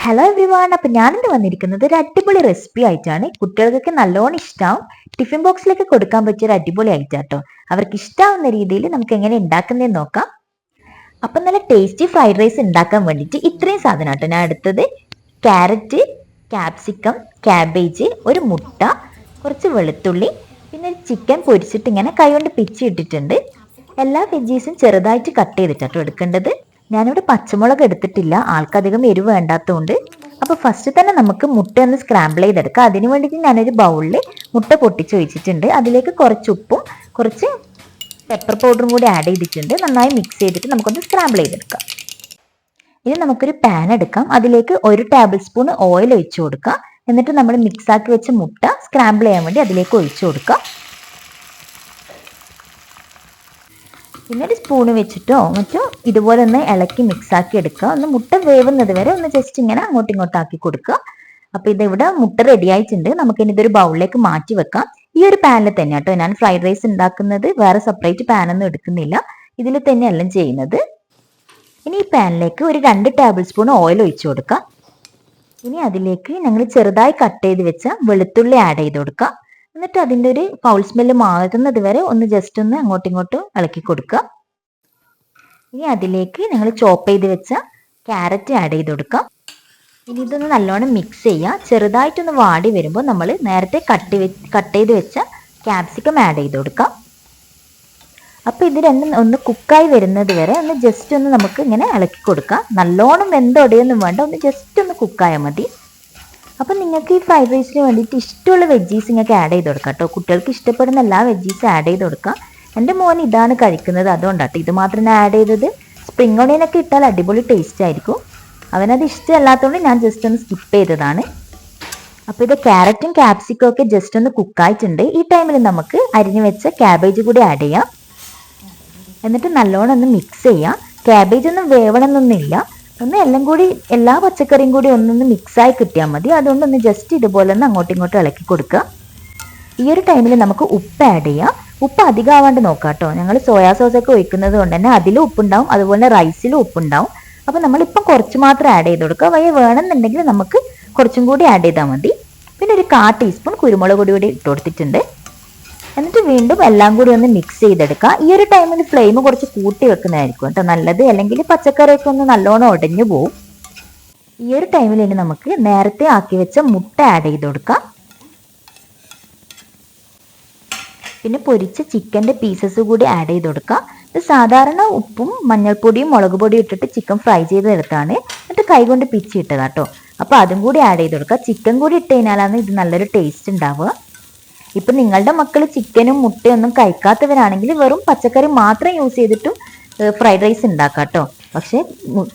Hello every one. അപ്പം ഞാനിന്ന് വന്നിരിക്കുന്നത് ഒരു അടിപൊളി റെസിപ്പി ആയിട്ടാണ്. കുട്ടികൾക്കൊക്കെ നല്ലോണം ഇഷ്ടമാവും. ടിഫിൻ ബോക്സിലേക്ക് കൊടുക്കാൻ പറ്റിയ ഒരു അടിപൊളി ആയിട്ടാട്ടോ. അവർക്ക് ഇഷ്ടാവുന്ന രീതിയിൽ നമുക്ക് എങ്ങനെ ഉണ്ടാക്കുന്നതെന്ന് നോക്കാം. അപ്പം നല്ല ടേസ്റ്റി ഫ്രൈഡ് റൈസ് ഉണ്ടാക്കാൻ വേണ്ടിയിട്ട് ഇത്രയും സാധനം കേട്ടോ ഞാൻ എടുത്തത്. ക്യാരറ്റ്, ക്യാപ്സിക്കം, ക്യാബേജ്, ഒരു മുട്ട, കുറച്ച് വെളുത്തുള്ളി, പിന്നെ ഒരു ചിക്കൻ പൊരിച്ചിട്ട് ഇങ്ങനെ കൈകൊണ്ട് പിച്ചിട്ടിട്ടുണ്ട്. എല്ലാ വെജീസും ചെറുതായിട്ട് കട്ട് ചെയ്തിട്ടോ എടുക്കേണ്ടത്. ഞാനിവിടെ പച്ചമുളക് എടുത്തിട്ടില്ല, ആൾക്കധികം എരിവ് വേണ്ടാത്തതുകൊണ്ട്. അപ്പോൾ ഫസ്റ്റ് തന്നെ നമുക്ക് മുട്ട ഒന്ന് സ്ക്രാമ്പിൾ ചെയ്തെടുക്കാം. അതിന് വേണ്ടിയിട്ട് ഞാനൊരു ബൗളിൽ മുട്ട പൊട്ടിച്ച് ഒഴിച്ചിട്ടുണ്ട്. അതിലേക്ക് കുറച്ച് ഉപ്പും കുറച്ച് പെപ്പർ പൗഡറും കൂടി ആഡ് ചെയ്തിട്ടുണ്ട്. നന്നായി മിക്സ് ചെയ്തിട്ട് നമുക്കൊന്ന് സ്ക്രാമ്പിൾ ചെയ്തെടുക്കാം. ഇനി നമുക്കൊരു പാൻ എടുക്കാം. അതിലേക്ക് 1 ടേബിൾ സ്പൂൺ ഓയിൽ ഒഴിച്ചു കൊടുക്കാം. എന്നിട്ട് നമ്മൾ മിക്സ് ആക്കി വെച്ച മുട്ട സ്ക്രാമ്പിൾ ചെയ്യാൻ വേണ്ടി അതിലേക്ക് ഒഴിച്ചു കൊടുക്കാം. പിന്നെ ഒരു സ്പൂണ് വെച്ചിട്ടോ മറ്റോ ഇതുപോലെ ഒന്ന് ഇളക്കി മിക്സ് ആക്കി എടുക്കുക. ഒന്ന് മുട്ട വേവുന്നത് വരെ ഒന്ന് ജസ്റ്റ് ഇങ്ങനെ അങ്ങോട്ടും ഇങ്ങോട്ടും ആക്കി കൊടുക്കുക. അപ്പൊ ഇതിവിടെ മുട്ട റെഡി ആയിട്ടുണ്ട്. നമുക്കിനി ഇതൊരു ബൗളിലേക്ക് മാറ്റി വെക്കാം. ഈ ഒരു പാനിൽ തന്നെ കേട്ടോ ഞാൻ ഫ്രൈഡ് റൈസ് ഉണ്ടാക്കുന്നത്. വേറെ സെപ്പറേറ്റ് പാനൊന്നും എടുക്കുന്നില്ല, ഇതിൽ തന്നെ എല്ലാം ചെയ്യുന്നത്. ഇനി ഈ പാനിലേക്ക് ഒരു 2 ടേബിൾ സ്പൂൺ ഓയിൽ ഒഴിച്ചു കൊടുക്കാം. ഇനി അതിലേക്ക് ഞങ്ങൾ ചെറുതായി കട്ട് ചെയ്ത് വെച്ച വെളുത്തുള്ളി ആഡ് ചെയ്ത് കൊടുക്കാം. എന്നിട്ട് അതിൻ്റെ ഒരു ഫൗൾ സ്മെല്ല് മാറുന്നത് വരെ ഒന്ന് ജസ്റ്റ് ഒന്ന് അങ്ങോട്ടും ഇങ്ങോട്ടും ഇളക്കി കൊടുക്കുക. ഇനി അതിലേക്ക് ഞങ്ങൾ ചോപ്പ് ചെയ്ത് വെച്ച ക്യാരറ്റ് ആഡ് ചെയ്ത് കൊടുക്കാം. ഇനി ഇതൊന്ന് നല്ലോണം മിക്സ് ചെയ്യുക. ചെറുതായിട്ടൊന്ന് വാടി വരുമ്പോൾ നമ്മൾ നേരത്തെ കട്ട് ചെയ്ത് വെച്ച ക്യാപ്സിക്കം ആഡ് ചെയ്ത് കൊടുക്കാം. അപ്പോൾ ഇത് രണ്ടും ഒന്ന് കുക്കായി വരുന്നത് വരെ ഒന്ന് ജസ്റ്റ് ഒന്ന് നമുക്ക് ഇങ്ങനെ ഇളക്കി കൊടുക്കാം. നല്ലോണം വെന്തൊടിയൊന്നും വേണ്ട, ഒന്ന് ജസ്റ്റ് ഒന്ന് കുക്കായാൽ മതി. അപ്പം നിങ്ങൾക്ക് ഈ ഫ്രൈഡ് റൈസിന് വേണ്ടിയിട്ട് ഇഷ്ടമുള്ള വെജീസ് നിങ്ങൾക്ക് ആഡ് ചെയ്ത് കൊടുക്കാം കേട്ടോ. കുട്ടികൾക്ക് ഇഷ്ടപ്പെടുന്ന എല്ലാ വെജീസും ആഡ് ചെയ്ത് കൊടുക്കാം. എൻ്റെ മോൻ ഇതാണ് കഴിക്കുന്നത്, അതുകൊണ്ടാട്ടോ ഇത് മാത്രം ആഡ് ചെയ്തത്. സ്പ്രിംഗ് ഓണിയനൊക്കെ ഇട്ടാൽ അടിപൊളി ടേസ്റ്റ് ആയിരിക്കും. അവനത് ഇഷ്ടമല്ലാത്തതുകൊണ്ട് ഞാൻ ജസ്റ്റ് ഒന്ന് സ്കിപ്പ് ചെയ്തതാണ്. അപ്പോൾ ഇത് ക്യാരറ്റും ക്യാപ്സിക്കും ഒക്കെ ജസ്റ്റ് ഒന്ന് കുക്കായിട്ടുണ്ട്. ഈ ടൈമിൽ നമുക്ക് അരിഞ്ഞു വെച്ച ക്യാബേജ് കൂടി ആഡ് ചെയ്യാം. എന്നിട്ട് നല്ലോണം ഒന്ന് മിക്സ് ചെയ്യാം. ക്യാബേജ് ഒന്നും വേവണമെന്നൊന്നുമില്ല, ഒന്ന് എല്ലാം കൂടി എല്ലാ പച്ചക്കറിയും കൂടി ഒന്നൊന്ന് മിക്സായി കിട്ടിയാൽ മതി. അതുകൊണ്ടൊന്ന് ജസ്റ്റ് ഇതുപോലെ ഒന്ന് അങ്ങോട്ടും ഇങ്ങോട്ടും ഇളക്കി കൊടുക്കുക. ഈ ഒരു ടൈമിൽ നമുക്ക് ഉപ്പ് ആഡ് ചെയ്യാം. ഉപ്പ് അധികം ആവാണ്ട് നോക്കാം കേട്ടോ. ഞങ്ങൾ സോയാ സോസൊക്കെ ഒഴിക്കുന്നത് കൊണ്ട് തന്നെ അതിലും ഉപ്പുണ്ടാവും, അതുപോലെ റൈസിലും ഉപ്പുണ്ടാവും. അപ്പോൾ നമ്മളിപ്പം കുറച്ച് മാത്രം ആഡ് ചെയ്ത് കൊടുക്കുക. വയ്യ വേണമെന്നുണ്ടെങ്കിൽ നമുക്ക് കുറച്ചും കൂടി ആഡ് ചെയ്താൽ മതി. പിന്നെ ഒരു 1/4 ടീസ്പൂൺ കുരുമുളക് പൊടി കൂടി ഇട്ട് കൊടുത്തിട്ടുണ്ട്. എന്നിട്ട് വീണ്ടും എല്ലാം കൂടി ഒന്ന് മിക്സ് ചെയ്തെടുക്കുക. ഈ ഒരു ടൈമിൽ ഫ്ലെയിം കുറച്ച് കൂട്ടി വെക്കുന്നതായിരിക്കും കേട്ടോ നല്ലത്, അല്ലെങ്കിൽ പച്ചക്കറിയൊക്കെ ഒന്ന് നല്ലോണം ഉടഞ്ഞു പോവും. ഈ ഒരു ടൈമിൽ ഇനി നമുക്ക് നേരത്തെ ആക്കി വെച്ച മുട്ട ആഡ് ചെയ്ത് കൊടുക്കാം. പിന്നെ പൊരിച്ച ചിക്കൻ്റെ പീസസ് കൂടി ആഡ് ചെയ്ത് കൊടുക്കാം. ഇത് സാധാരണ ഉപ്പും മഞ്ഞൾപ്പൊടിയും മുളക് പൊടിയും ഇട്ടിട്ട് ചിക്കൻ ഫ്രൈ ചെയ്തെടുത്താണ്. എന്നിട്ട് കൈകൊണ്ട് പിച്ചിട്ടതാ കേട്ടോ. അപ്പോൾ അതും കൂടി ആഡ് ചെയ്ത് കൊടുക്കുക. ചിക്കൻ കൂടി ഇട്ട് കഴിഞ്ഞാലാണ് ഇത് നല്ലൊരു ടേസ്റ്റ് ഉണ്ടാവുക. ഇപ്പം നിങ്ങളുടെ മക്കൾ ചിക്കനും മുട്ടയൊന്നും കഴിക്കാത്തവരാണെങ്കിൽ വെറും പച്ചക്കറി മാത്രം യൂസ് ചെയ്തിട്ടും ഫ്രൈഡ് റൈസ് ഉണ്ടാക്കാം കേട്ടോ. പക്ഷേ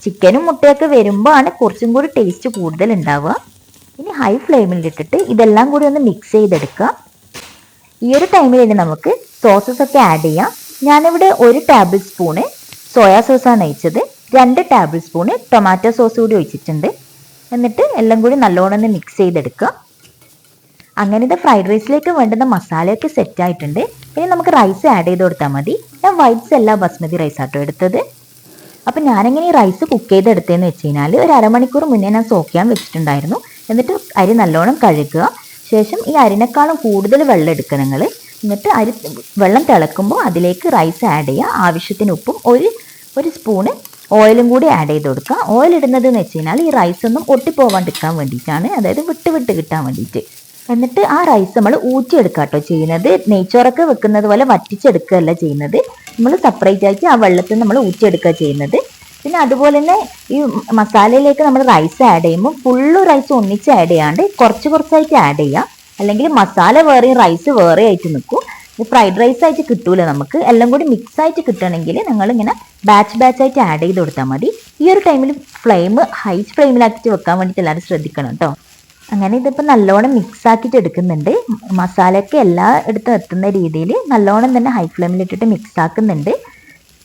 ചിക്കനും മുട്ടയൊക്കെ വരുമ്പോൾ ആണ് കുറച്ചും കൂടി ടേസ്റ്റ് കൂടുതൽ ഉണ്ടാവുക. ഇനി ഹൈ ഫ്ലെയിമിൽ ഇട്ടിട്ട് ഇതെല്ലാം കൂടി ഒന്ന് മിക്സ് ചെയ്തെടുക്കുക. ഈ ഒരു ടൈമിൽ ഇനി നമുക്ക് സോസസ് ഒക്കെ ആഡ് ചെയ്യാം. ഞാനിവിടെ 1 ടേബിൾ സ്പൂണ് സോയാ സോസാണ് ഒഴിച്ചത്. 2 ടേബിൾ സ്പൂണ് ടൊമാറ്റോ സോസ് കൂടി ഒഴിച്ചിട്ടുണ്ട്. എന്നിട്ട് എല്ലാം കൂടി നല്ലോണം ഒന്ന് മിക്സ് ചെയ്തെടുക്കുക. അങ്ങനെ ഇത് ഫ്രൈഡ് റൈസിലേക്ക് വേണ്ടുന്ന മസാലയൊക്കെ സെറ്റ് ആയിട്ടുണ്ട്. ഇനി നമുക്ക് റൈസ് ആഡ് ചെയ്ത് കൊടുത്താൽ മതി. ഞാൻ വൈറ്റ്സ് അല്ല ബസ്മതി റൈസ് ആട്ടോ എടുത്തത്. അപ്പം ഞാനെങ്ങനെ ഈ റൈസ് കുക്ക് ചെയ്തെടുത്തതെന്ന് വെച്ച് കഴിഞ്ഞാൽ ഒരു അരമണിക്കൂർ മുന്നേ ഞാൻ സോക്ക് ചെയ്യാൻ വെച്ചിട്ടുണ്ടായിരുന്നു. എന്നിട്ട് അരി നല്ലോണം കഴുകുക. ശേഷം ഈ അരിനേക്കാളും കൂടുതൽ വെള്ളം എടുക്കുക നിങ്ങൾ. എന്നിട്ട് വെള്ളം തിളക്കുമ്പോൾ അതിലേക്ക് റൈസ് ആഡ് ചെയ്യുക. ആവശ്യത്തിന് ഉപ്പും ഒരു സ്പൂണ് ഓയിലും കൂടി ആഡ് ചെയ്ത് കൊടുക്കുക. ഓയിൽ ഇടുന്നത് എന്ന് വെച്ച് കഴിഞ്ഞാൽ ഈ റൈസ് ഒന്നും ഒട്ടിപ്പോവാണ്ടിരിക്കാൻ വേണ്ടിയിട്ടാണ്, അതായത് വിട്ട് കിട്ടാൻ വേണ്ടിയിട്ട്. എന്നിട്ട് ആ റൈസ് നമ്മൾ ഊറ്റിയെടുക്കുക കേട്ടോ ചെയ്യുന്നത്. നെയ്ച്ചോറൊക്കെ വെക്കുന്നത് പോലെ വറ്റിച്ചെടുക്കുകയല്ല ചെയ്യുന്നത്. നമ്മൾ സെപ്പറേറ്റ് ആയിട്ട് ആ വെള്ളത്തിൽ നമ്മൾ ഊറ്റിയെടുക്കുക ചെയ്യുന്നത്. പിന്നെ അതുപോലെ തന്നെ ഈ മസാലയിലേക്ക് നമ്മൾ റൈസ് ആഡ് ചെയ്യുമ്പോൾ ഫുള്ള് റൈസ് ഒന്നിച്ച് ആഡ് ചെയ്യാണ്ട് കുറച്ചായിട്ട് ആഡ് ചെയ്യുക. അല്ലെങ്കിൽ മസാല വേറെയും റൈസ് വേറെ ആയിട്ട് നിൽക്കും. ഫ്രൈഡ് റൈസ് ആയിട്ട് കിട്ടൂല നമുക്ക്. എല്ലാം കൂടി മിക്സ് ആയിട്ട് കിട്ടണമെങ്കിൽ ഞങ്ങളിങ്ങനെ ബാച്ച് ആയിട്ട് ആഡ് ചെയ്ത് കൊടുത്താൽ മതി. ഈ ഒരു ടൈമിൽ ഫ്ലെയിം ഹൈ ഫ്ലെയിമിലാക്കിയിട്ട് വെക്കാൻ വേണ്ടിയിട്ട് എല്ലാവരും ശ്രദ്ധിക്കണം കേട്ടോ. അങ്ങനെ ഇതിപ്പോൾ നല്ലോണം മിക്സ് ആക്കിയിട്ട് എടുക്കുന്നുണ്ട്. മസാലയൊക്കെ എല്ലായിടത്തും എത്തുന്ന രീതിയിൽ നല്ലോണം തന്നെ ഹൈ ഫ്ലെയിമിലിട്ടിട്ട് മിക്സ് ആക്കുന്നുണ്ട്.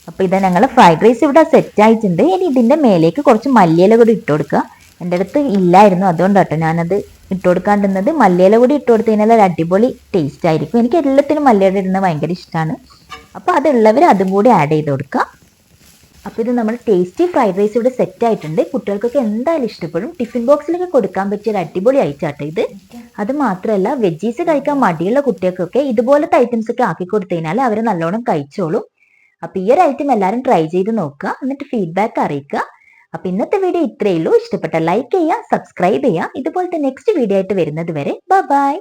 അപ്പോൾ ഇത് ഞങ്ങൾ ഫ്രൈഡ് റൈസ് ഇവിടെ സെറ്റ് ആയിട്ടുണ്ട്. ഇനി ഇതിൻ്റെ മേലേക്ക് കുറച്ച് മല്ലിയില കൂടി ഇട്ട് കൊടുക്കുക. എൻ്റെ അടുത്ത് ഇല്ലായിരുന്നു, അതുകൊണ്ടാട്ടോ ഞാനത് ഇട്ട് കൊടുക്കാണ്ടിരുന്നത്. മല്ലിയില കൂടി ഇട്ട് കൊടുത്തു കഴിഞ്ഞാൽ ഒരു അടിപൊളി ടേസ്റ്റ് ആയിരിക്കും. എനിക്ക് എല്ലാത്തിനും മല്ലിയില ഇടുന്നത് ഭയങ്കര ഇഷ്ടമാണ്. അപ്പോൾ അതുള്ളവർ അതും കൂടി ആഡ് ചെയ്ത് കൊടുക്കുക. അപ്പോൾ ഇത് നമ്മൾ ടേസ്റ്റി ഫ്രൈഡ് റൈസ് ഇവിടെ സെറ്റ് ആയിട്ടുണ്ട്. കുട്ടികൾക്കൊക്കെ എന്തായാലും ഇഷ്ടപ്പെടും. ടിഫിൻ ബോക്സിലൊക്കെ കൊടുക്കാൻ പറ്റിയ ഒരു അടിപൊളി ഐറ്റാട്ടോ ഇത്. അത് മാത്രമല്ല വെജീസ് കഴിക്കാൻ മടിയുള്ള കുട്ടികൾക്കൊക്കെ ഇതുപോലത്തെ ഐറ്റംസ് ഒക്കെ ആക്കി കൊടുത്തു കഴിഞ്ഞാൽ അവർ നല്ലോണം കഴിച്ചോളും. അപ്പോൾ ഈ ഒരു ഐറ്റം എല്ലാവരും ട്രൈ ചെയ്ത് നോക്കുക, എന്നിട്ട് ഫീഡ്ബാക്ക് അറിയിക്കുക. അപ്പോൾ ഇന്നത്തെ വീഡിയോ ഇത്രയേ ഉള്ളൂ. ഇഷ്ടപ്പെട്ട ലൈക്ക് ചെയ്യുക, സബ്സ്ക്രൈബ് ചെയ്യുക. ഇതുപോലത്തെ നെക്സ്റ്റ് വീഡിയോ ആയിട്ട് വരുന്നത് വരെ ബൈ.